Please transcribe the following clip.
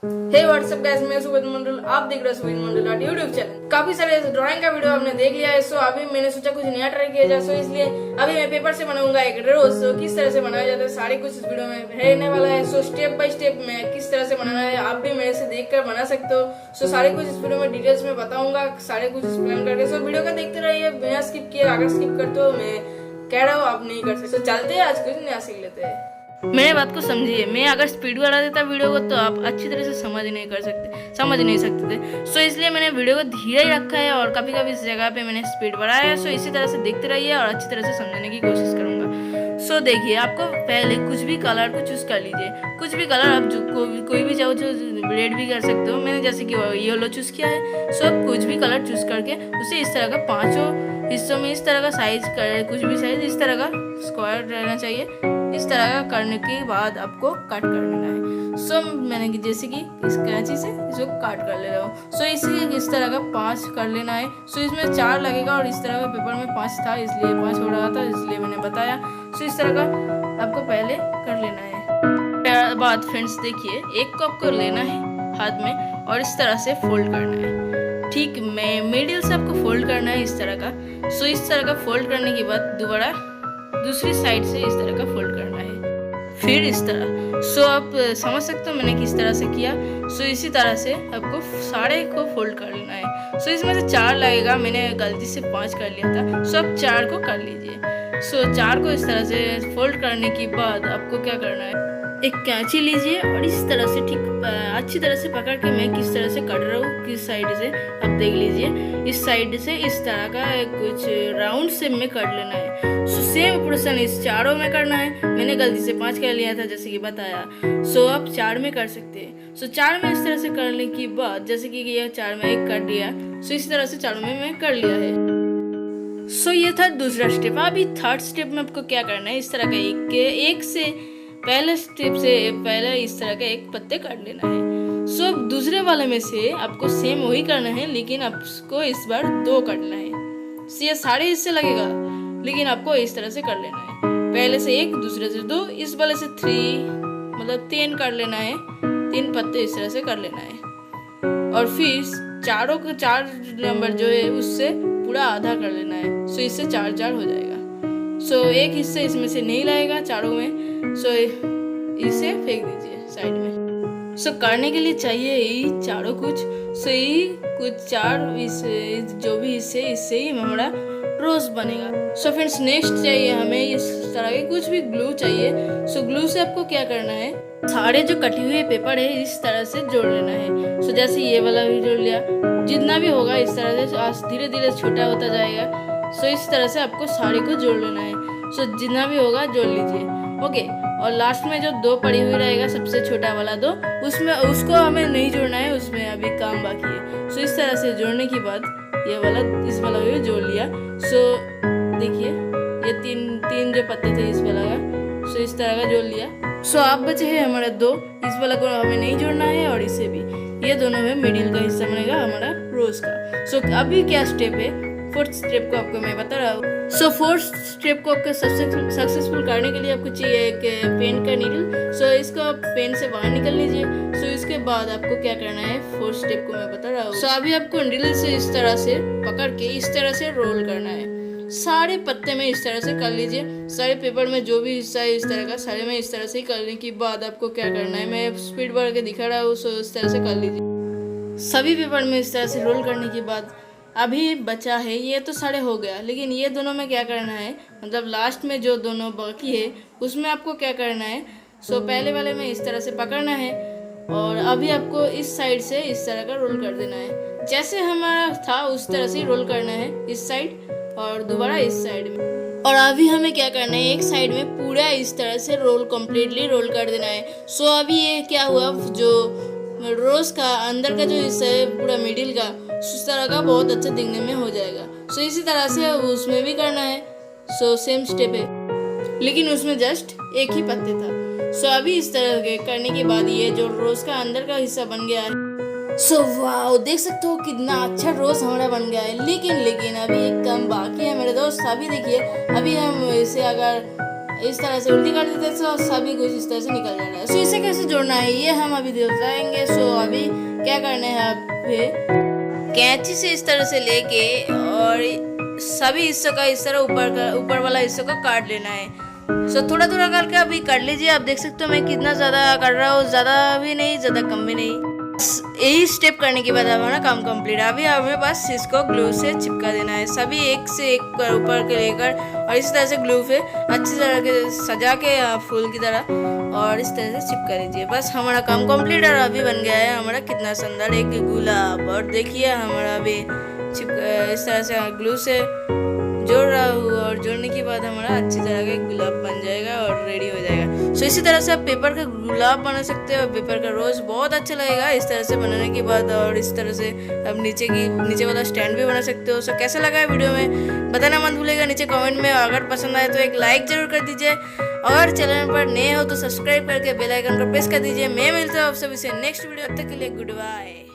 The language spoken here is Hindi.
हे व्हाट्सअप गाइस, मैं सुबोध मंडल, आप देख रहे हैं सुबोध मंडल यूट्यूब चैनल। काफी सारे ड्राइंग का वीडियो आपने देख लिया है, सो अभी मैंने सोचा कुछ नया ट्राई किया जाए। सो इसलिए अभी मैं पेपर से बनाऊंगा एक रोज। सो किस तरह से बनाया जाता है सारी कुछ इस वीडियो में रहने वाला है। सो स्टेप बाय स्टेप में किस तरह से बनाना है आप भी मेरे से देख कर बना सकते हो। सो सारे कुछ इस वीडियो में डिटेल्स में बताऊंगा, सारे कुछ एक्सप्लेन करके। सो वीडियो का देखते रहिए बिना स्किप किए। अगर स्किप करते हो मैं कह रहा हूँ आप नहीं कर सकते। चलते हैं आज कुछ नया सीख लेते हैं। मेरे बात को समझिए, मैं अगर स्पीड बढ़ा देता वीडियो को तो आप अच्छी तरह से समझ नहीं सकते थे। सो इसलिए मैंने वीडियो को धीरे ही रखा है और कभी कभी इस जगह पे मैंने स्पीड बढ़ाया है। सो इसी तरह से देखते रहिए और अच्छी तरह से समझने की कोशिश करूंगा। सो देखिए, आपको पहले कुछ भी कलर को चूज कर लीजिए। कुछ भी कलर आप कोई भी चाहो तो रेड भी कर सकते हो। मैंने जैसे कि येलो चूज किया है। सो कुछ भी कलर चूज करके उसे इस तरह का 5 हिस्सों में इस तरह का साइज कर, कुछ भी साइज इस तरह का स्क्वायर रहना चाहिए। इस तरह का करने के बाद आपको कट कर लेना है। सो मैंने जैसे कि इस कैंची से इसको काट कर ले रहा हूँ। सो इस तरह का 5 कर लेना है। सो इसमें 4 लगेगा और इस तरह का पेपर में 5 था इसलिए 5 हो रहा था, इसलिए मैंने बताया। सो इस तरह का आपको पहले कर लेना है। बाद फ्रेंड्स देखिए, एक को आपको लेना है हाथ में और इस तरह से फोल्ड करना है। ठीक मिडिल से आपको फोल्ड करना है इस तरह का। सो इस तरह का फोल्ड करने के बाद दोबारा दूसरी साइड से इस तरह का फोल्ड करना है, फिर इस तरह। सो आप समझ सकते हो मैंने किस तरह से किया। सो इसी तरह से आपको सारे को फोल्ड कर लेना है। सो इसमें से 4 लगेगा, मैंने गलती से 5 कर लिया था। सो आप 4 को कर लीजिए। सो 4 को इस तरह से फोल्ड करने के बाद आपको क्या करना है, एक कैंची लीजिए और इस तरह से ठीक अच्छी तरह से पकड़ के मैं किस तरह से कट रहा हूँ, किस साइड से आप देख लीजिए। इस साइड से इस तरह का कुछ राउंड शेप में कर लेना है। सो सेम प्रोसेस इस चारों में करना है। मैंने गलती से 5 कर लिया था जैसे कि बताया। सो आप 4 में कर सकते हैं। सो 4 में इस तरह से करने के बाद जैसे कि ये 4 में एक कर दिया। सो इस तरह से 4 में मैं कर लिया है। सो ये था दूसरा स्टेप। अभी थर्ड स्टेप में आपको क्या करना है, इस तरह का एक से पहले स्टेप से पहले इस तरह का एक पत्ते काट लेना है। सो अब दूसरे वाले में से आपको सेम वही करना है, लेकिन आपको इस बार 2 काटना है। सो ये सारे हिस्से लगेगा, लेकिन आपको इस तरह से कर लेना है। पहले से 1, दूसरे से 2, इस वाले से 3, मतलब 3 कर लेना है। 3 पत्ते इस तरह से कर लेना है और फिर चारों का 4 नंबर जो है उससे पूरा आधा कर लेना है। सो इससे 4 हो जाएगा। सो एक हिस्से इसमें से नहीं लगेगा चारों में। सो इसे फेंक दीजिए साइड में। सो करने के लिए चाहिए यही चारों कुछ। सो यही कुछ 4 इस जो भी हिस्से इससे ही हमारा रोज बनेगा। सो फ्रेंड्स नेक्स्ट चाहिए हमें इस तरह के कुछ भी ग्लू चाहिए। सो ग्लू से आपको क्या करना है, सारे जो कटे हुए पेपर है इस तरह से जोड़ लेना है। सो जैसे ये वाला भी जोड़ लिया, जितना भी होगा इस तरह से धीरे धीरे छोटा होता जाएगा। सो इस तरह से आपको सारे को जोड़ लेना है। सो जितना भी होगा जोड़ लीजिए, ओके। और लास्ट में जो 2 पड़ी हुई रहेगा, सबसे छोटा वाला 2, उसमें उसको हमें नहीं जोड़ना है, उसमें अभी काम बाकी है। सो इस तरह से जोड़ने के बाद ये वाला इस वाला भी जोड़ लिया। सो देखिए ये तीन जो पत्ते थे इस वाला का, सो इस तरह का जोड़ लिया। सो अब बचे हैं हमारा 2, इस वाला को हमें नहीं जोड़ना है और इसे भी। ये दोनों में मिडिल का हिस्सा बनेगा हमारा रोज का। सो अभी क्या स्टेप है, 4th स्टेप को आपको मैं बता रहा हूँ। सो 4th स्टेप को आपको सक्सेसफुल करने के लिए आपको चाहिए एक पेन का नीडल। सो इसको आप पेन से बाहर निकल लीजिए। सो इसके बाद आपको क्या करना है, 4th स्टेप को मैं बता रहा हूँ। सो अभी आपको नीडल से इस तरह से पकड़ के इस तरह से रोल करना है। सारे पत्ते में इस तरह से कर लीजिए। सारे पेपर में जो भी हिस्सा है इस तरह का सारे में इस तरह से करने के बाद आपको क्या करना है, मैं स्पीड बढ़ के दिखा रहा हूँ। सो इस तरह से कर लीजिए। सभी पेपर में इस तरह से रोल करने के बाद अभी बचा है, ये तो सारे हो गया, लेकिन ये दोनों में क्या करना है, मतलब लास्ट में जो दोनों बाकी है उसमें आपको क्या करना है। सो पहले वाले में इस तरह से पकड़ना है और अभी आपको इस साइड से इस तरह का रोल कर देना है। जैसे हमारा था उस तरह से रोल करना है इस साइड और दोबारा इस साइड में। और अभी हमें क्या करना है, एक साइड में पूरा इस तरह से रोल कंप्लीटली रोल कर देना है। सो अभी ये क्या हुआ, जो रोज का अंदर का जो हिस्सा है पूरा मिडिल का, उस तरह का बहुत अच्छा दिखने में हो जाएगा। सो इसी तरह से उसमें भी करना है। सो सेम स्टेप है, लेकिन उसमें जस्ट एक ही पत्ते था। सो अभी इस तरह के करने के बाद ये जो रोज का अंदर का हिस्सा बन गया है। सो वाओ, देख सकते हो कितना अच्छा रोज हमारा बन गया है। लेकिन अभी एक काम बाकी है मेरे दोस्त। अभी देखिए, अभी हम इसे अगर इस तरह से उल्टी कर देते तो सभी कुछ इस तरह से निकल जा रहा है। सो इसे कैसे जोड़ना है ये हम अभी बताएंगे। सो अभी क्या करना है, अभी कैंची से इस तरह से लेके और सभी हिस्सों का इस तरह ऊपर वाला हिस्सों का काट लेना है। सो थोड़ा थोड़ा करके अभी कर लीजिए। आप देख सकते हो मैं कितना ज़्यादा कर रहा हूँ, ज़्यादा भी नहीं ज़्यादा कम भी नहीं। यही स्टेप करने के बाद हमारा काम कंप्लीट है। अभी हमें बस इसको ग्लू से चिपका देना है, सभी एक से एक ऊपर के लेकर और इस तरह से ग्लू पे अच्छी तरह के सजा के फूल की तरह और इस तरह से चिपका लीजिए। बस हमारा काम कंप्लीट और अभी बन गया है हमारा कितना सुंदर एक गुलाब। और देखिए हमारा अभी इस तरह से ग्लू से जोड़ रहा हूँ और जोड़ने के बाद हमारा अच्छी तरह का गुलाब बन जाएगा और रेडी हो जाएगा। सो इसी तरह से आप पेपर का गुलाब बना सकते हो, पेपर का रोज बहुत अच्छा लगेगा इस तरह से बनाने के बाद। और इस तरह से आप नीचे वाला स्टैंड भी बना सकते हो। सो कैसा लगा है वीडियो में बताना मत भूलेगा नीचे कमेंट में। अगर पसंद आए तो एक लाइक जरूर कर दीजिए और चैनल पर नए हो तो सब्सक्राइब करके बेल आइकन को प्रेस कर दीजिए। मैं मिलता हूँ आप सभी से नेक्स्ट वीडियो, तब तक के लिए गुड बाय।